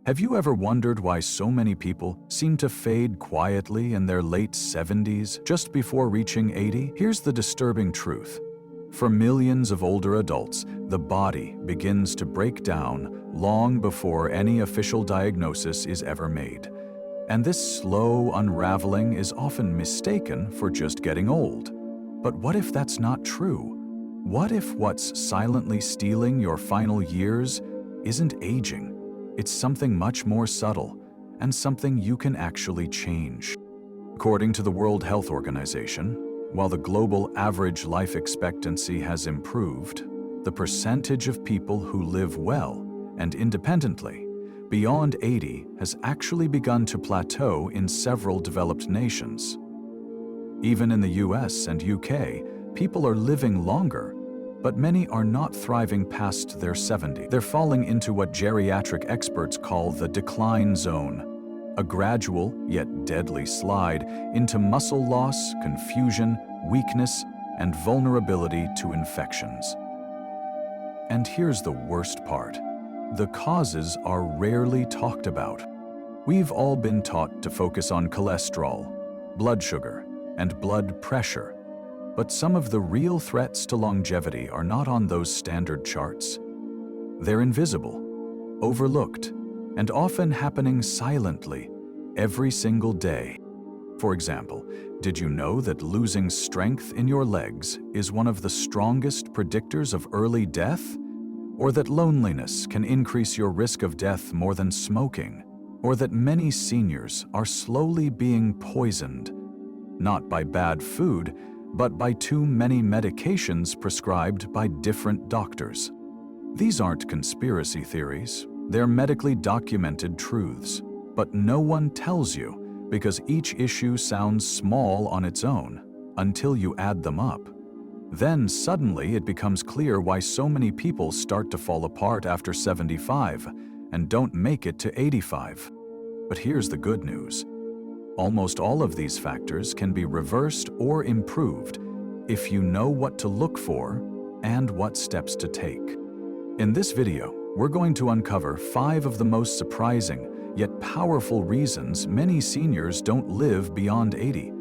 Have you ever wondered why so many people seem to fade quietly in their late 70s just before reaching 80? Here's the disturbing truth. For millions of older adults, the body begins to break down long before any official diagnosis is ever made. And this slow unraveling is often mistaken for just getting old. But what if that's not true? What if what's silently stealing your final years isn't aging? It's something much more subtle and something you can actually change. According to the World Health Organization, while the global average life expectancy has improved, the percentage of people who live well and independently beyond 80 has actually begun to plateau in several developed nations. Even in the US and UK, people are living longer, but many are not thriving past their 70s. They're falling into what geriatric experts call the decline zone, a gradual yet deadly slide into muscle loss, confusion, weakness, and vulnerability to infections. And here's the worst part. The causes are rarely talked about. We've all been taught to focus on cholesterol, blood sugar, and blood pressure. But some of the real threats to longevity are not on those standard charts. They're invisible, overlooked, and often happening silently every single day. For example, did you know that losing strength in your legs is one of the strongest predictors of early death? Or that loneliness can increase your risk of death more than smoking? Or that many seniors are slowly being poisoned, not by bad food, but by too many medications prescribed by different doctors? These aren't conspiracy theories, they're medically documented truths. But no one tells you because each issue sounds small on its own until you add them up. Then suddenly it becomes clear why so many people start to fall apart after 75 and don't make it to 85. But here's the good news. Almost all of these factors can be reversed or improved if you know what to look for and what steps to take. In this video, we're going to uncover 5 of the most surprising yet powerful reasons many seniors don't live beyond 80.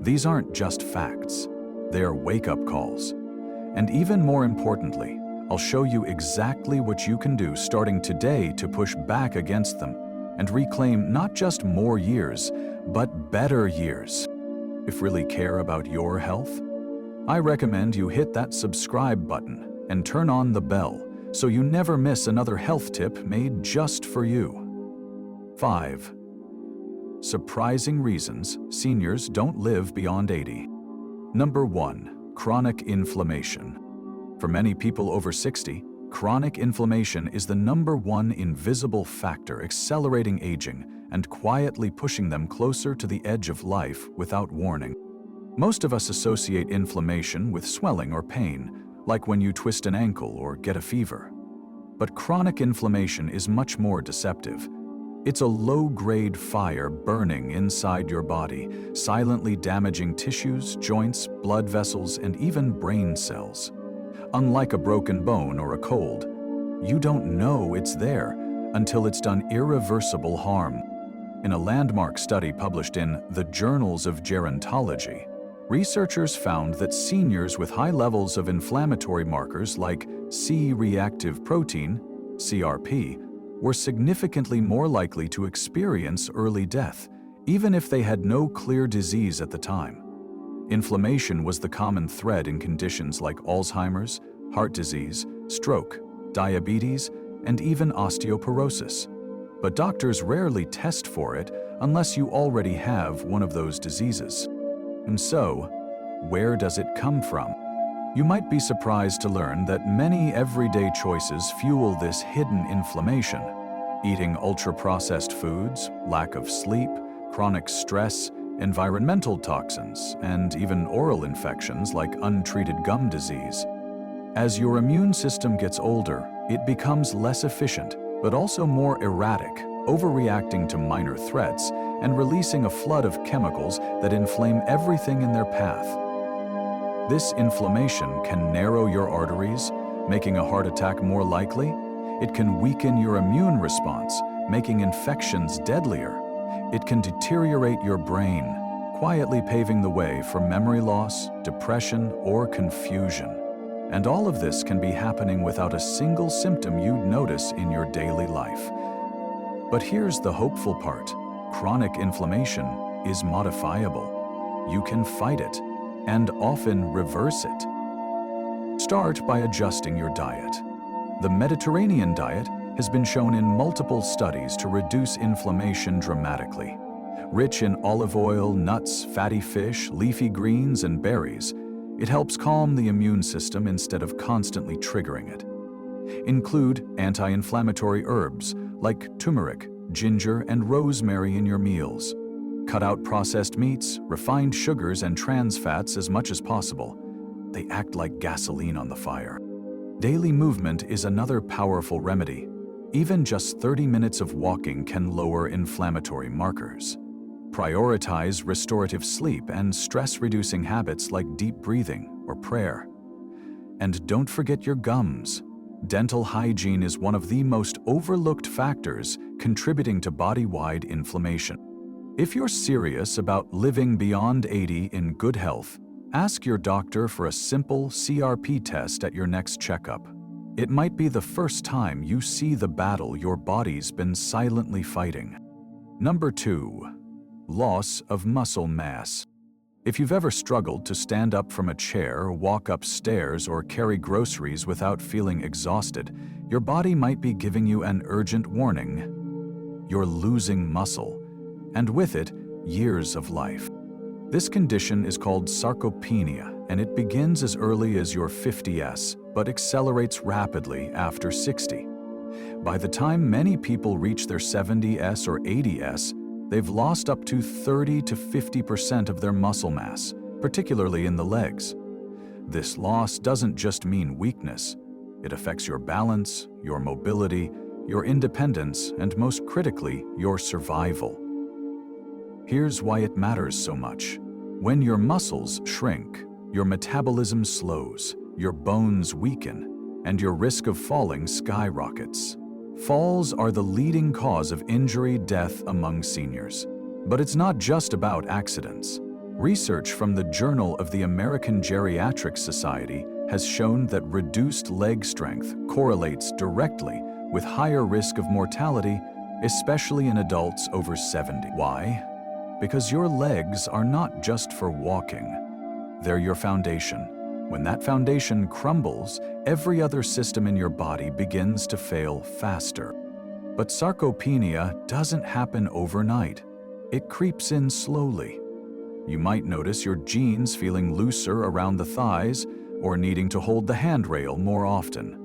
These aren't just facts, they're wake-up calls. And even more importantly, I'll show you exactly what you can do starting today to push back against them and reclaim not just more years, but better years. If you really care about your health, I recommend you hit that subscribe button and turn on the bell so you never miss another health tip made just for you. 5. Surprising reasons seniors don't live beyond 80. Number 1. Chronic inflammation. For many people over 60, chronic inflammation is the number one invisible factor accelerating aging and quietly pushing them closer to the edge of life without warning. Most of us associate inflammation with swelling or pain, like when you twist an ankle or get a fever. But chronic inflammation is much more deceptive. It's a low-grade fire burning inside your body, silently damaging tissues, joints, blood vessels, and even brain cells. Unlike a broken bone or a cold, you don't know it's there until it's done irreversible harm. In a landmark study published in the Journals of Gerontology, researchers found that seniors with high levels of inflammatory markers like C-reactive protein, CRP, were significantly more likely to experience early death, even if they had no clear disease at the time. Inflammation was the common thread in conditions like Alzheimer's, heart disease, stroke, diabetes, and even osteoporosis. But doctors rarely test for it unless you already have one of those diseases. And so, where does it come from? You might be surprised to learn that many everyday choices fuel this hidden inflammation. Eating ultra-processed foods, lack of sleep, chronic stress, environmental toxins, and even oral infections like untreated gum disease. As your immune system gets older, it becomes less efficient, but also more erratic, overreacting to minor threats and releasing a flood of chemicals that inflame everything in their path. This inflammation can narrow your arteries, making a heart attack more likely. It can weaken your immune response, making infections deadlier. It can deteriorate your brain, quietly paving the way for memory loss, depression, or confusion. And all of this can be happening without a single symptom you'd notice in your daily life. But here's the hopeful part. Chronic inflammation is modifiable. You can fight it, and often reverse it. Start by adjusting your diet. The Mediterranean diet has been shown in multiple studies to reduce inflammation dramatically. Rich in olive oil, nuts, fatty fish, leafy greens, and berries, it helps calm the immune system instead of constantly triggering it. Include anti-inflammatory herbs like turmeric, ginger, and rosemary in your meals. Cut out processed meats, refined sugars, and trans fats as much as possible. They act like gasoline on the fire. Daily movement is another powerful remedy. Even just 30 minutes of walking can lower inflammatory markers. Prioritize restorative sleep and stress-reducing habits like deep breathing or prayer. And don't forget your gums. Dental hygiene is one of the most overlooked factors contributing to body-wide inflammation. If you're serious about living beyond 80 in good health, ask your doctor for a simple CRP test at your next checkup. It might be the first time you see the battle your body's been silently fighting. Number 2. Loss of muscle mass. If you've ever struggled to stand up from a chair, walk up stairs, or carry groceries without feeling exhausted, your body might be giving you an urgent warning. You're losing muscle, and with it, years of life. This condition is called sarcopenia, and it begins as early as your 50s, but accelerates rapidly after 60. By the time many people reach their 70s or 80s, they've lost up to 30 to 50% of their muscle mass, particularly in the legs. This loss doesn't just mean weakness. It affects your balance, your mobility, your independence, and most critically, your survival. Here's why it matters so much. When your muscles shrink, your metabolism slows, your bones weaken, and your risk of falling skyrockets. Falls are the leading cause of injury death among seniors. But it's not just about accidents. Research from the Journal of the American Geriatric Society has shown that reduced leg strength correlates directly with higher risk of mortality, especially in adults over 70. Why? Because your legs are not just for walking. They're your foundation. When that foundation crumbles, every other system in your body begins to fail faster. But sarcopenia doesn't happen overnight. It creeps in slowly. You might notice your jeans feeling looser around the thighs or needing to hold the handrail more often.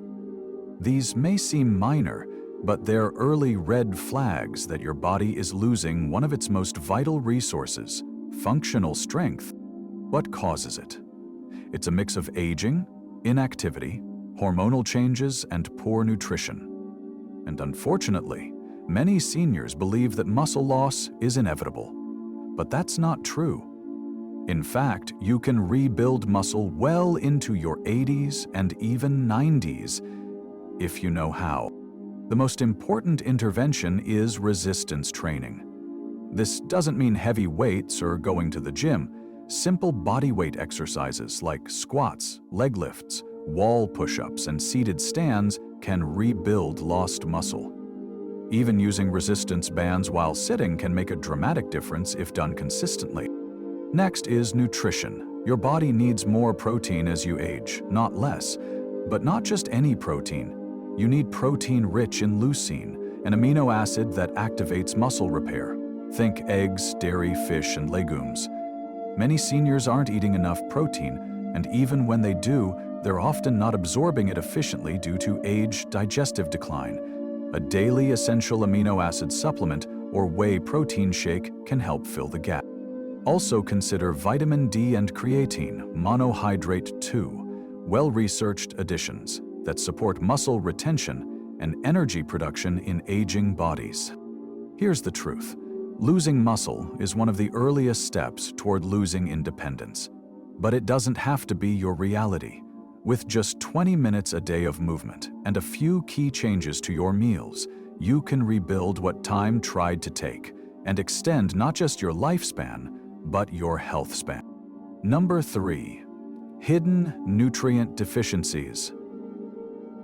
These may seem minor, but they're early red flags that your body is losing one of its most vital resources, functional strength. What causes it? It's a mix of aging, inactivity, hormonal changes, and poor nutrition. And unfortunately, many seniors believe that muscle loss is inevitable. But that's not true. In fact, you can rebuild muscle well into your 80s and even 90s if you know how. The most important intervention is resistance training. This doesn't mean heavy weights or going to the gym. Simple bodyweight exercises like squats, leg lifts, wall push-ups, and seated stands can rebuild lost muscle. Even using resistance bands while sitting can make a dramatic difference if done consistently. Next is nutrition. Your body needs more protein as you age, not less. But not just any protein. You need protein rich in leucine, an amino acid that activates muscle repair. Think eggs, dairy, fish, and legumes. Many seniors aren't eating enough protein, and even when they do, they're often not absorbing it efficiently due to age, digestive decline. A daily essential amino acid supplement or whey protein shake can help fill the gap. Also consider vitamin D and creatine, monohydrate 2, well-researched additions that support muscle retention and energy production in aging bodies. Here's the truth. Losing muscle is one of the earliest steps toward losing independence. But it doesn't have to be your reality. With just 20 minutes a day of movement and a few key changes to your meals, you can rebuild what time tried to take and extend not just your lifespan, but your health span. Number 3. Hidden nutrient deficiencies.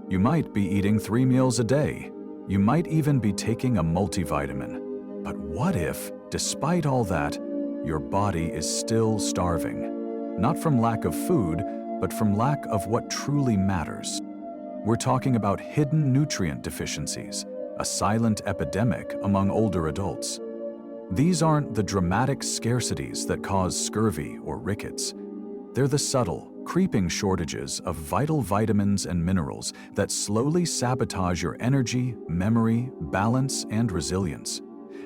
You might be eating 3 meals a day. You might even be taking a multivitamin. But what if, despite all that, your body is still starving? Not from lack of food, but from lack of what truly matters. We're talking about hidden nutrient deficiencies, a silent epidemic among older adults. These aren't the dramatic scarcities that cause scurvy or rickets. They're the subtle, creeping shortages of vital vitamins and minerals that slowly sabotage your energy, memory, balance, and resilience.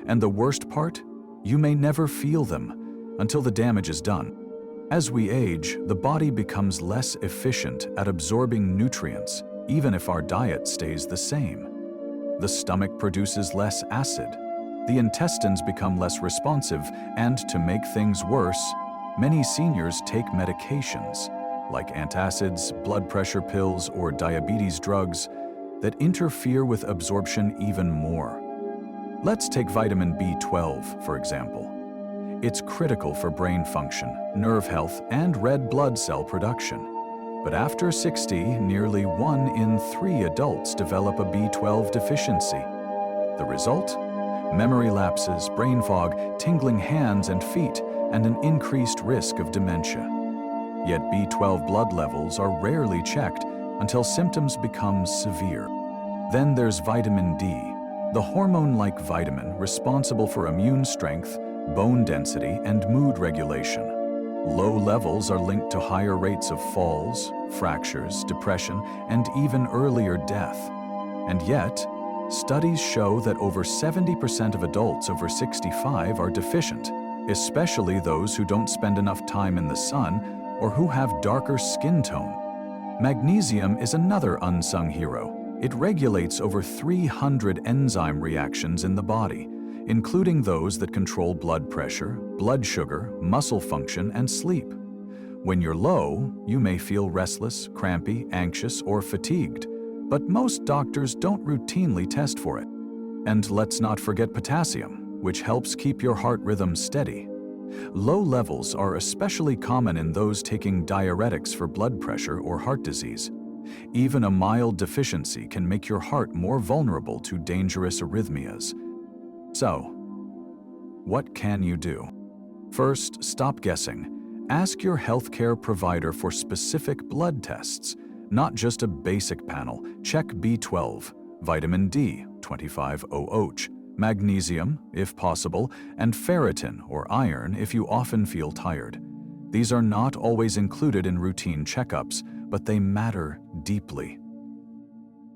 And the worst part? You may never feel them until the damage is done. As we age, the body becomes less efficient at absorbing nutrients, even if our diet stays the same. The stomach produces less acid, the intestines become less responsive, and to make things worse, many seniors take medications, like antacids, blood pressure pills, or diabetes drugs, that interfere with absorption even more. Let's take vitamin B12, for example. It's critical for brain function, nerve health, and red blood cell production. But after 60, nearly 1 in 3 adults develop a B12 deficiency. The result? Memory lapses, brain fog, tingling hands and feet, and an increased risk of dementia. Yet B12 blood levels are rarely checked until symptoms become severe. Then there's vitamin D, the hormone-like vitamin responsible for immune strength, bone density, and mood regulation. Low levels are linked to higher rates of falls, fractures, depression, and even earlier death. And yet, studies show that over 70% of adults over 65 are deficient, especially those who don't spend enough time in the sun or who have darker skin tone. Magnesium is another unsung hero. It regulates over 300 enzyme reactions in the body, including those that control blood pressure, blood sugar, muscle function, and sleep. When you're low, you may feel restless, crampy, anxious, or fatigued, but most doctors don't routinely test for it. And let's not forget potassium, which helps keep your heart rhythm steady. Low levels are especially common in those taking diuretics for blood pressure or heart disease. Even a mild deficiency can make your heart more vulnerable to dangerous arrhythmias. So, what can you do? First, stop guessing. Ask your healthcare provider for specific blood tests, not just a basic panel. Check B12, vitamin D, 25-OH, magnesium, if possible, and ferritin or iron if you often feel tired. These are not always included in routine checkups, but they matter deeply.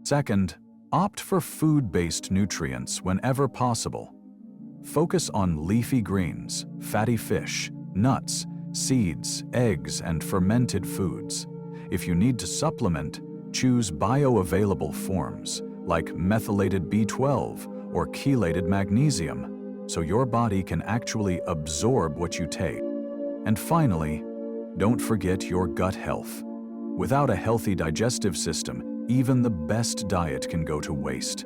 Second, opt for food-based nutrients whenever possible. Focus on leafy greens, fatty fish, nuts, seeds, eggs, and fermented foods. If you need to supplement, choose bioavailable forms like methylated B12 or chelated magnesium, so your body can actually absorb what you take. And finally, don't forget your gut health. Without a healthy digestive system, even the best diet can go to waste.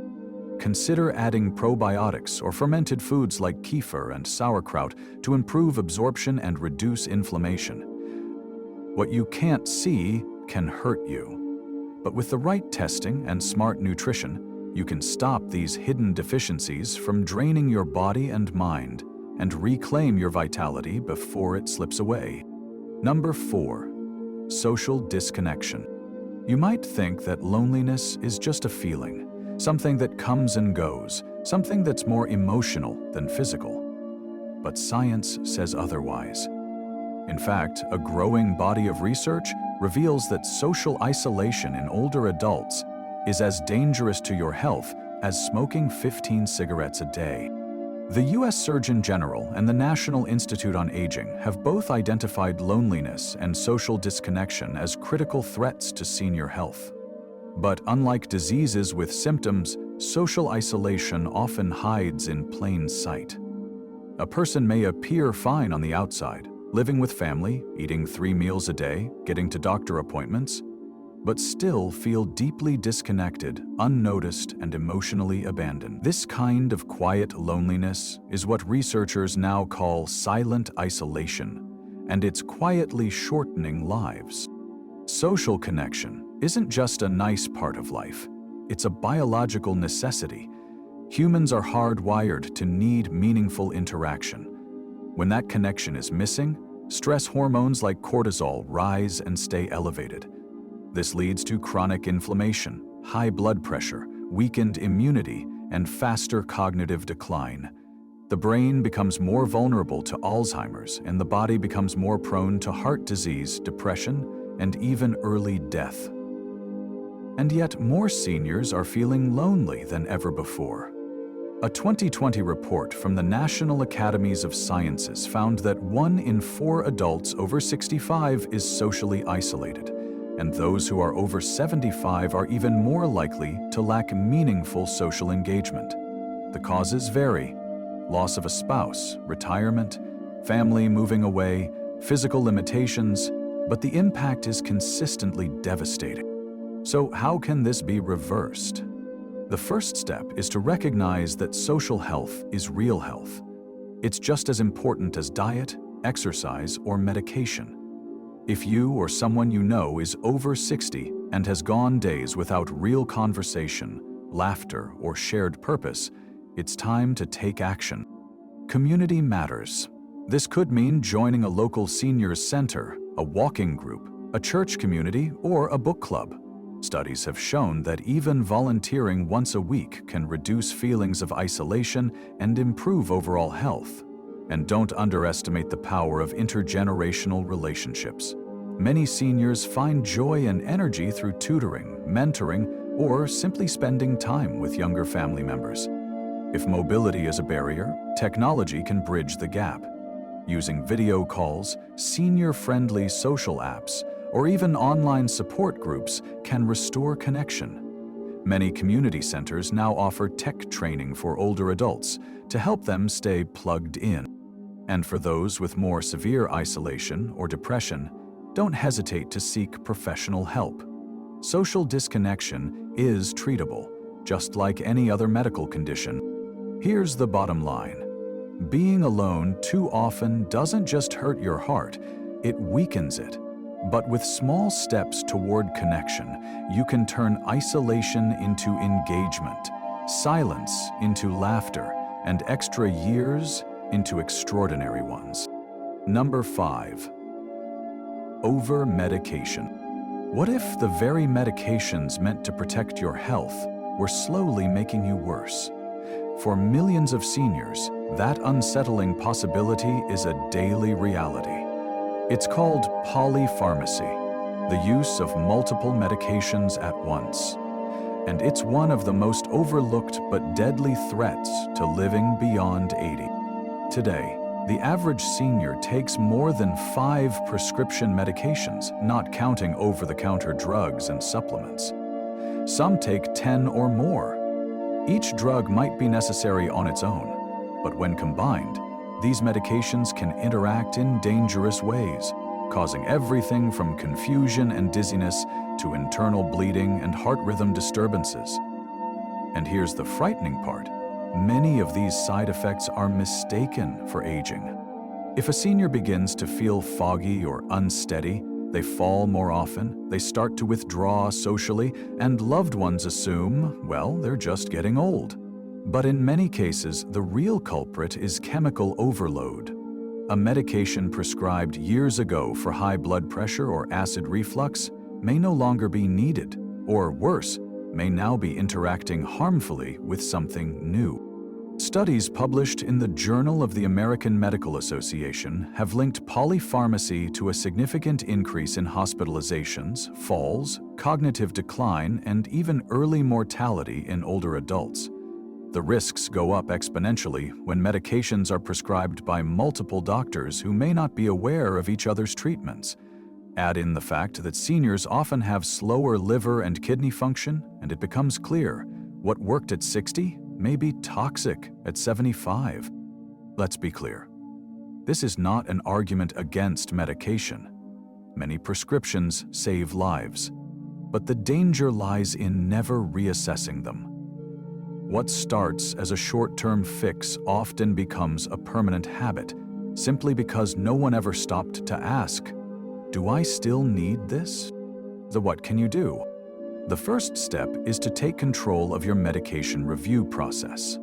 Consider adding probiotics or fermented foods like kefir and sauerkraut to improve absorption and reduce inflammation. What you can't see can hurt you. But with the right testing and smart nutrition, you can stop these hidden deficiencies from draining your body and mind and reclaim your vitality before it slips away. Number 4. Social disconnection. You might think that loneliness is just a feeling, something that comes and goes, something that's more emotional than physical. But science says otherwise. In fact, a growing body of research reveals that social isolation in older adults is as dangerous to your health as smoking 15 cigarettes a day. The U.S. Surgeon General and the National Institute on Aging have both identified loneliness and social disconnection as critical threats to senior health. But unlike diseases with symptoms, social isolation often hides in plain sight. A person may appear fine on the outside, living with family, eating 3 meals a day, getting to doctor appointments, but still feel deeply disconnected, unnoticed, and emotionally abandoned. This kind of quiet loneliness is what researchers now call silent isolation, and it's quietly shortening lives. Social connection isn't just a nice part of life, it's a biological necessity. Humans are hardwired to need meaningful interaction. When that connection is missing, stress hormones like cortisol rise and stay elevated. This leads to chronic inflammation, high blood pressure, weakened immunity, and faster cognitive decline. The brain becomes more vulnerable to Alzheimer's, and the body becomes more prone to heart disease, depression, and even early death. And yet more seniors are feeling lonely than ever before. A 2020 report from the National Academies of Sciences found that 1 in 4 adults over 65 is socially isolated, and those who are over 75 are even more likely to lack meaningful social engagement. The causes vary: loss of a spouse, retirement, family moving away, physical limitations, but the impact is consistently devastating. So how can this be reversed? The first step is to recognize that social health is real health. It's just as important as diet, exercise, or medication. If you or someone you know is over 60 and has gone days without real conversation, laughter, or shared purpose, it's time to take action. Community matters. This could mean joining a local seniors center, a walking group, a church community, or a book club. Studies have shown that even volunteering once a week can reduce feelings of isolation and improve overall health. And don't underestimate the power of intergenerational relationships. Many seniors find joy and energy through tutoring, mentoring, or simply spending time with younger family members. If mobility is a barrier, technology can bridge the gap. Using video calls, senior-friendly social apps, or even online support groups can restore connection. Many community centers now offer tech training for older adults to help them stay plugged in. And for those with more severe isolation or depression, don't hesitate to seek professional help. Social disconnection is treatable, just like any other medical condition. Here's the bottom line. Being alone too often doesn't just hurt your heart, it weakens it. But with small steps toward connection, you can turn isolation into engagement, silence into laughter, and extra years into extraordinary ones. Number 5. Over-medication. What if the very medications meant to protect your health were slowly making you worse? For millions of seniors, that unsettling possibility is a daily reality. It's called polypharmacy, the use of multiple medications at once. And it's one of the most overlooked but deadly threats to living beyond 80. Today, the average senior takes more than 5 prescription medications, not counting over-the-counter drugs and supplements. Some take 10 or more. Each drug might be necessary on its own, but when combined, these medications can interact in dangerous ways, causing everything from confusion and dizziness to internal bleeding and heart rhythm disturbances. And here's the frightening part. Many of these side effects are mistaken for aging. If a senior begins to feel foggy or unsteady, they fall more often, they start to withdraw socially, and loved ones assume, well, they're just getting old. But in many cases, the real culprit is chemical overload. A medication prescribed years ago for high blood pressure or acid reflux may no longer be needed, or worse, may now be interacting harmfully with something new. Studies published in the Journal of the American Medical Association have linked polypharmacy to a significant increase in hospitalizations, falls, cognitive decline, and even early mortality in older adults. The risks go up exponentially when medications are prescribed by multiple doctors who may not be aware of each other's treatments. Add in the fact that seniors often have slower liver and kidney function, and it becomes clear what worked at 60 may be toxic at 75. Let's be clear. This is not an argument against medication. Many prescriptions save lives. but the danger lies in never reassessing them. What starts as a short-term fix often becomes a permanent habit, simply because no one ever stopped to ask, "Do I still need this?" So what can you do? The first step is to take control of your medication review process.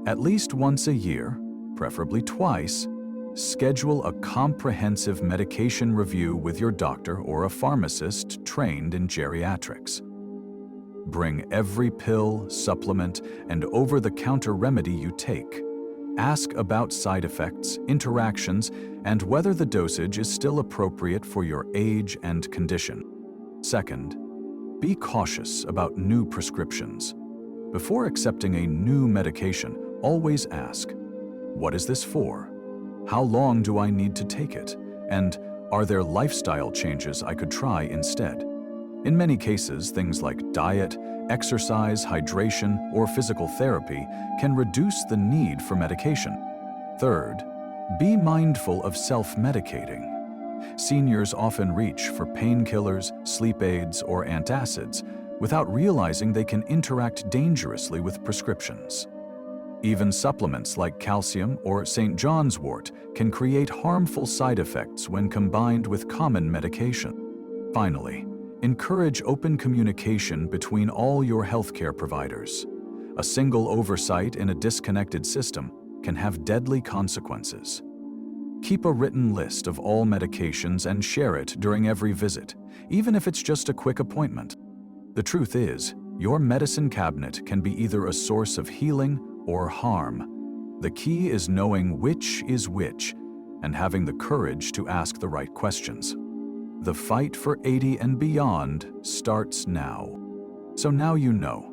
At least once a year, preferably twice, schedule a comprehensive medication review with your doctor or a pharmacist trained in geriatrics. Bring every pill, supplement, and over-the-counter remedy you take. Ask about side effects, interactions, and whether the dosage is still appropriate for your age and condition. Second, be cautious about new prescriptions. Before accepting a new medication, always ask, "What is this for? How long do I need to take it? And are there lifestyle changes I could try instead?" In many cases, things like diet, exercise, hydration, or physical therapy can reduce the need for medication. Third, be mindful of self-medicating. Seniors often reach for painkillers, sleep aids, or antacids without realizing they can interact dangerously with prescriptions. Even supplements like calcium or St. John's wort can create harmful side effects when combined with common medication. Finally, encourage open communication between all your healthcare providers. A single oversight in a disconnected system can have deadly consequences. Keep a written list of all medications and share it during every visit, even if it's just a quick appointment. The truth is, your medicine cabinet can be either a source of healing or harm. The key is knowing which is which and having the courage to ask the right questions. The fight for 80 and beyond starts now. So now you know.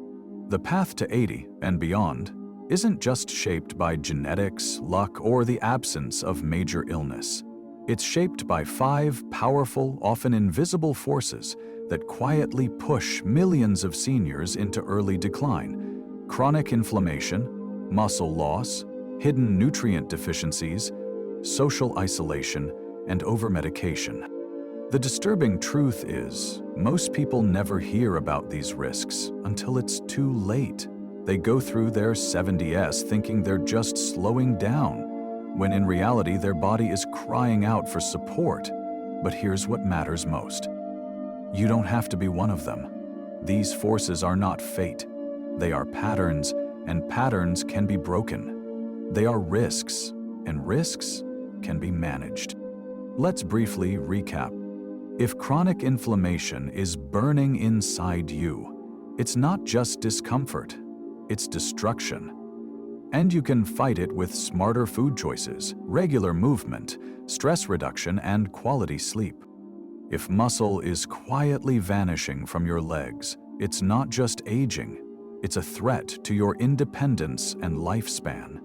The path to 80 and beyond isn't just shaped by genetics, luck, or the absence of major illness. It's shaped by 5 powerful, often invisible forces that quietly push millions of seniors into early decline: chronic inflammation, muscle loss, hidden nutrient deficiencies, social isolation, and overmedication. The disturbing truth is, most people never hear about these risks until it's too late. They go through their 70s thinking they're just slowing down, when in reality their body is crying out for support. But here's what matters most. You don't have to be one of them. These forces are not fate. They are patterns, and patterns can be broken. They are risks, and risks can be managed. Let's briefly recap. If chronic inflammation is burning inside you, it's not just discomfort, it's destruction. And you can fight it with smarter food choices, regular movement, stress reduction, and quality sleep. If muscle is quietly vanishing from your legs, it's not just aging, it's a threat to your independence and lifespan.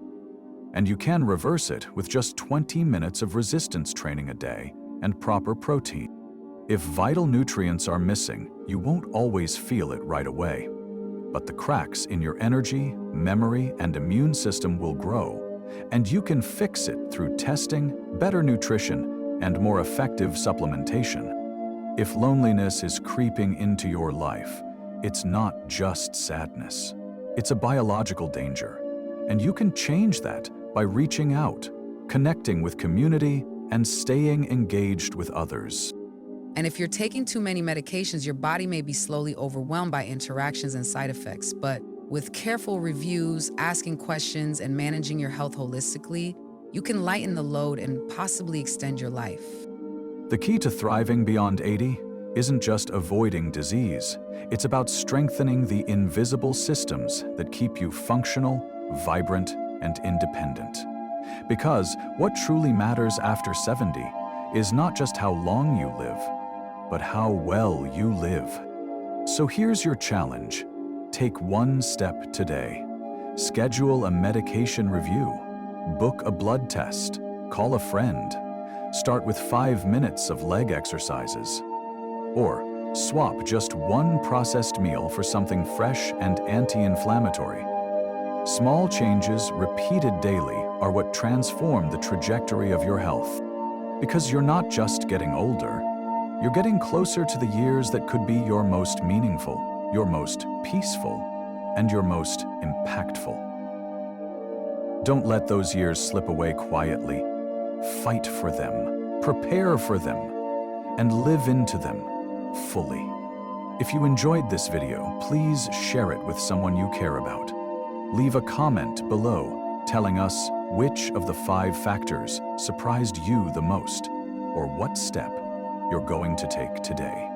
And you can reverse it with just 20 minutes of resistance training a day and proper protein. If vital nutrients are missing, you won't always feel it right away. But the cracks in your energy, memory, and immune system will grow, and you can fix it through testing, better nutrition, and more effective supplementation. If loneliness is creeping into your life, it's not just sadness. It's a biological danger, and you can change that by reaching out, connecting with community, and staying engaged with others. And if you're taking too many medications, your body may be slowly overwhelmed by interactions and side effects. But with careful reviews, asking questions, and managing your health holistically, you can lighten the load and possibly extend your life. The key to thriving beyond 80 isn't just avoiding disease. It's about strengthening the invisible systems that keep you functional, vibrant, and independent. Because what truly matters after 70 is not just how long you live, but how well you live. So here's your challenge. Take one step today. Schedule a medication review. Book a blood test. Call a friend. Start with 5 minutes of leg exercises. Or swap just one processed meal for something fresh and anti-inflammatory. Small changes repeated daily are what transform the trajectory of your health. Because you're not just getting older, You're getting closer to the years that could be your most meaningful, your most peaceful, and your most impactful. Don't let those years slip away quietly. Fight for them, prepare for them, and live into them fully. If you enjoyed this video, please share it with someone you care about. Leave a comment below telling us which of the 5 factors surprised you the most, or what step you're going to take today.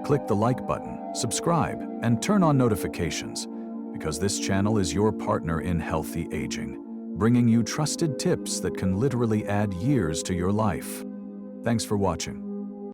Click the like button, subscribe, and turn on notifications, because this channel is your partner in healthy aging, bringing you trusted tips that can literally add years to your life. Thanks for watching.